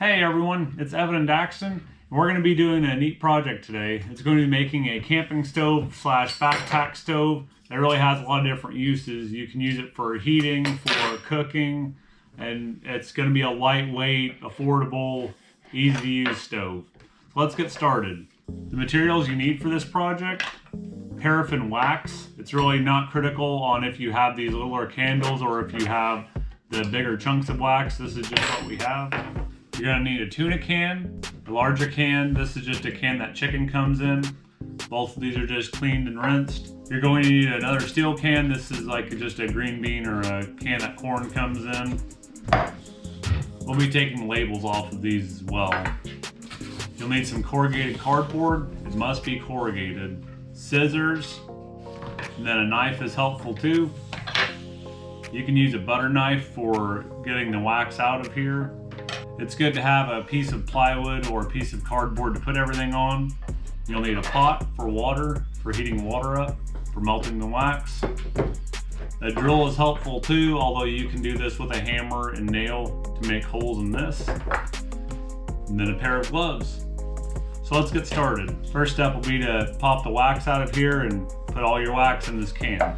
Hey everyone, it's Evan and Daxton, and we're going to be doing a neat project today. It's going to be making a camping stove slash backpack stove that really has a lot of different uses. You can use it for heating, for cooking, and it's going to be a lightweight, affordable, easy to use stove. So let's get started. The materials you need for this project: paraffin wax. It's really not critical on if you have these littler candles or if you have the bigger chunks of wax. This is just what we have. You're gonna need a tuna can, a larger can. This is just a can that chicken comes in. Both of these are just cleaned and rinsed. You're going to need another steel can. This is like just a green bean or a can that corn comes in. We'll be taking labels off of these as well. You'll need some corrugated cardboard. It must be corrugated. Scissors, and then a knife is helpful too. You can use a butter knife for getting the wax out of here. It's good to have a piece of plywood or a piece of cardboard to put everything on. You'll need a pot for water, for heating water up, for melting the wax. A drill is helpful too, although you can do this with a hammer and nail to make holes in this. And then a pair of gloves. So let's get started. First step will be to pop the wax out of here and put all your wax in this can.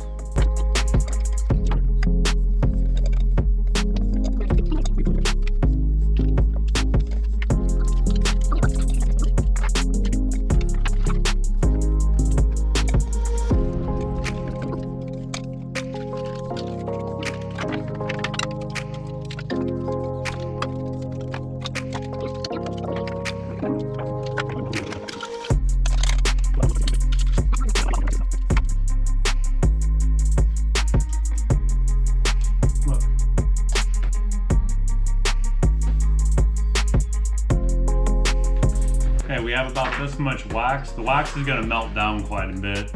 We have about this much wax. The wax is going to melt down quite a bit,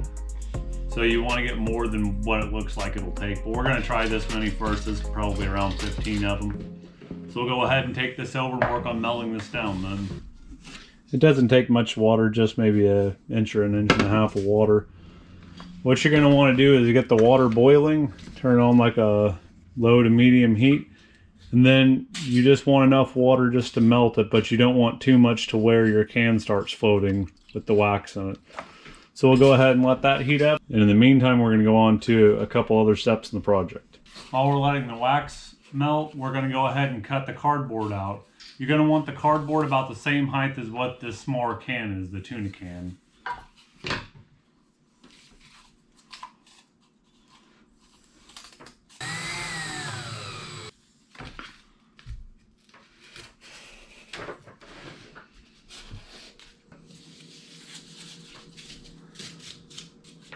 so you want to get more than what it looks like it'll take, but we're going to try this many first. This is probably around 15 of them. So we'll go ahead and take this over and work on melting this down then. It doesn't take much water, just maybe an inch or an inch and a half of water. What you're going to want to do is get the water boiling, turn it on like a low to medium heat. And then you just want enough water just to melt it, but you don't want too much to where your can starts floating with the wax in it. So we'll go ahead and let that heat up. And in the meantime, we're going to go on to a couple other steps in the project. While we're letting the wax melt, we're going to go ahead and cut the cardboard out. You're going to want the cardboard about the same height as what this smaller can is, the tuna can.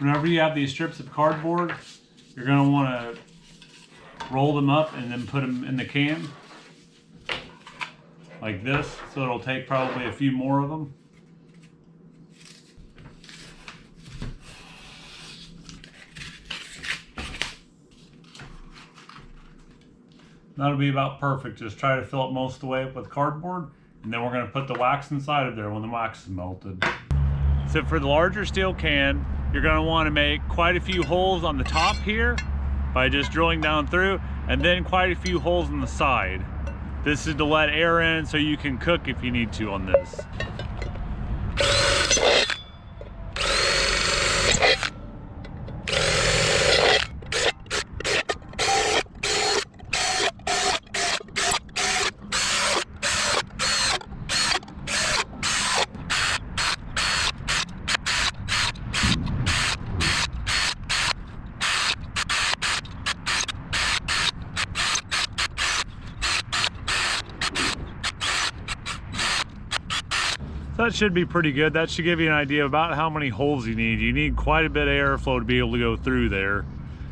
Whenever you have these strips of cardboard, you're going to want to roll them up and then put them in the can like this, so it'll take probably a few more of them. That'll be about perfect. Just try to fill it most of the way up with cardboard, and then we're going to put the wax inside of there when the wax is melted. So for the larger steel can, you're going to want to make quite a few holes on the top here by just drilling down through, and then quite a few holes on the side. This is to let air in so you can cook if you need to on this. That should be pretty good. That should give you an idea about how many holes you need. You need quite a bit of airflow to be able to go through there.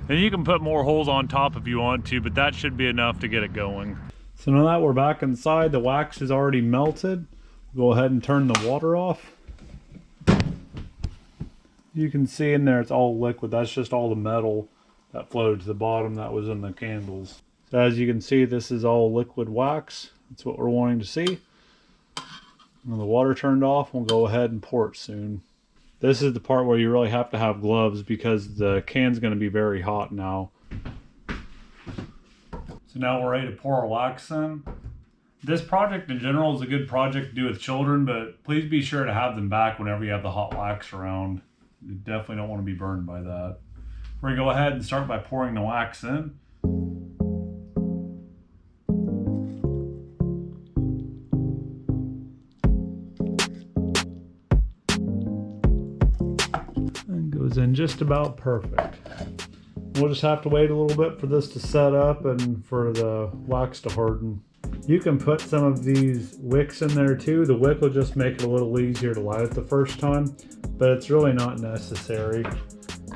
And you can put more holes on top if you want to, but that should be enough to get it going. So now that we're back inside, the wax is already melted. We'll go ahead and turn the water off. You can see in there it's all liquid. That's just all the metal that floated to the bottom that was in the candles. So as you can see, this is all liquid wax. That's what we're wanting to see. When the water turned off, we'll go ahead and pour it soon. This is the part where you really have to have gloves because the can's going to be very hot now. So now we're ready to pour our wax in. This project in general is a good project to do with children, but please be sure to have them back whenever you have the hot wax around. You definitely don't want to be burned by that. We're going to go ahead and start by pouring the wax in. And goes in just about perfect. We'll just have to wait a little bit for this to set up and for the wax to harden. You can put some of these wicks in there too. The wick will just make it a little easier to light it the first time, but it's really not necessary.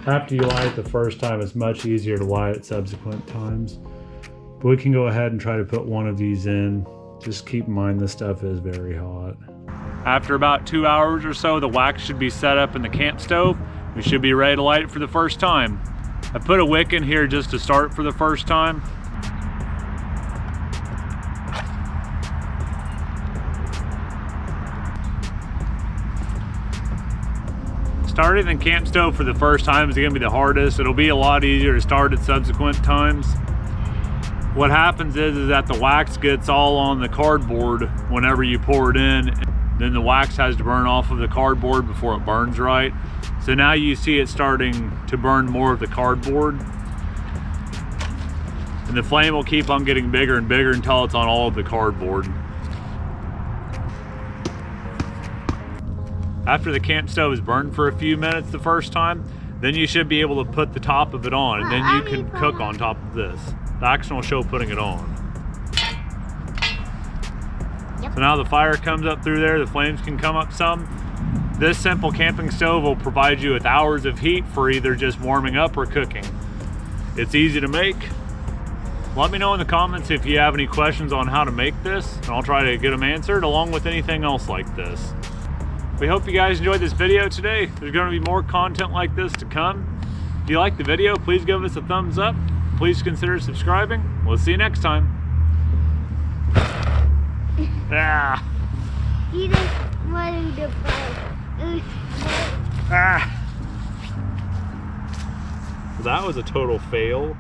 After you light it the first time, it's much easier to light it subsequent times. But we can go ahead and try to put one of these in. Just keep in mind this stuff is very hot. After about 2 hours or so, the wax should be set up in the camp stove. We should be ready to light it for the first time. I put a wick in here just to start for the first time. Starting the camp stove for the first time is going to be the hardest. It'll be a lot easier to start at subsequent times. What happens is that the wax gets all on the cardboard whenever you pour it in. Then the wax has to burn off of the cardboard before it burns right. So now you see it starting to burn more of the cardboard. And the flame will keep on getting bigger and bigger until it's on all of the cardboard. After the camp stove is burned for a few minutes the first time, then you should be able to put the top of it on, and then you can cook on top of this. The action will show putting it on. Yep. So now the fire comes up through there, the flames can come up some. This simple camping stove will provide you with hours of heat for either just warming up or cooking. It's easy to make. Let me know in the comments if you have any questions on how to make this, and I'll try to get them answered along with anything else like this. We hope you guys enjoyed this video today. There's going to be more content like this to come. If you liked the video, please give us a thumbs up. Please consider subscribing. We'll see you next time. Ah. You just wanted to fight. Ah. That was a total fail.